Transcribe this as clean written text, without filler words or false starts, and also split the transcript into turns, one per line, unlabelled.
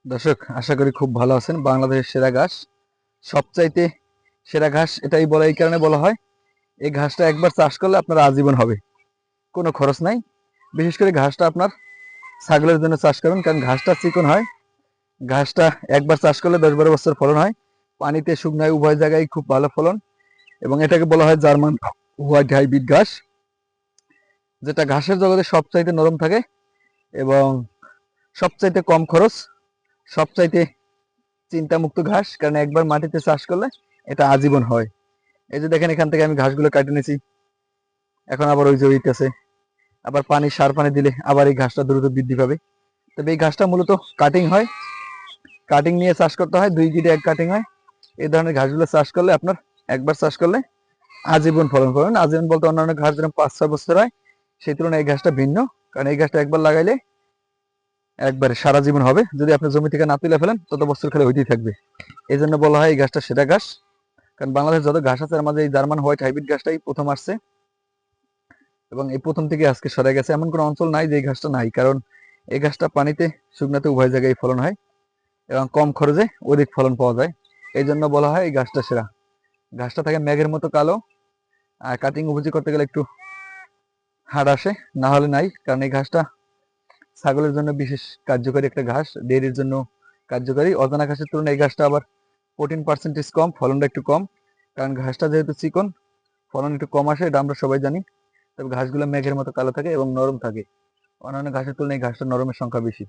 দর্শক, আশা করি খুব ভালো আছেন। বাংলাদেশের সেরা ঘাস, সবচাইতে সেরা ঘাস এটাই বলা, এই কারণে বলা হয় এই ঘাসটা একবার চাষ করলে আপনার আজীবন হবে, কোনো খরচ নাই। বিশেষ করে ঘাসটা আপনার ছাগলের জন্য চাষ করবেন, কারণ ঘাসটা চিকন হয়। ঘাসটা একবার চাষ করলে 10-12 বছর ফলন হয়, পানিতে শুকনায় উভয় জায়গায় খুব ভালো ফলন। এবং এটাকে বলা হয় জার্মান হোয়াইট হাইব্রিড ঘাস, যেটা ঘাসের জগতে সবচাইতে নরম থাকে এবং সবচাইতে কম খরচ, সবচাইতে চিন্তামুক্ত ঘাস, কারণ একবার মাটিতে চাষ করলে এটা আজীবন হয়। এই যে দেখেন, এখান থেকে আমি ঘাসগুলো কাটে নিয়েছি, এখন আবার ওই যে হইতেছে। আবার সার পানি দিলে আবার এই ঘাসটা দ্রুত বৃদ্ধি পাবে। তবে এই ঘাসটা মূলত কাটিং হয়, কাটিং নিয়ে চাষ করতে হয়, 2 গিটে 1 কাটিং হয়। এই ধরনের ঘাসগুলো চাষ করলে আপনার একবার চাষ করলে আজীবন ফলন পাবেন। আজীবন বলতে অন্যান্য ঘাস যেরকম 5-6 বছর হয়, সেই তুলনায় এই ঘাসটা ভিন্ন, কারণ এই ঘাসটা একবার লাগাইলে একবারে সারা জীবন হবে। যদি আপনি জমি থেকে না তুলে ফেলেন, তত বছর খেলে হইতেই থাকবে। এই জন্য বলা হয় এই ঘাসটা সেরা ঘাস। কারণ বাংলাদেশ যত ঘাস আছে, এর মাঝে এই জার্মান হোয়াইট হাইব্রিড ঘাসটাই প্রথম আসছে, এবং এই প্রথম থেকে আজকে সরে গেছে। এমন কোনো অঞ্চল নাই যে এই ঘাসটা নাই, কারণ এই ঘাসটা পানিতে শুকনাতে উভয় জায়গায় ফলন হয় এবং কম খরচে অধিক ফলন পাওয়া যায়। এই জন্য বলা হয় এই ঘাসটা সেরা। ঘাসটা থাকে মেঘের মতো কালো, আর কাটিং উপজি করতে গেলে একটু হাড় আসে, না হলে নাই। কারণ এই ঘাসটা ছাগলের জন্য বিশেষ কার্যকরী একটা ঘাস, ডেয়ারির জন্য কার্যকরী। অজানা ঘাসের তুলনায় এই ঘাসটা আবার প্রোটিন পার্সেন্টেজ কম, ফলনটা একটু কম। কারণ ঘাসটা যেহেতু চিকন, ফলন একটু কম আসে, এটা আমরা সবাই জানি। তবে ঘাসগুলো মেঘের মতো কালো থাকে এবং নরম থাকে। অন্যান্য ঘাসের তুলনায় এই ঘাসটা নরমের সংখ্যা বেশি।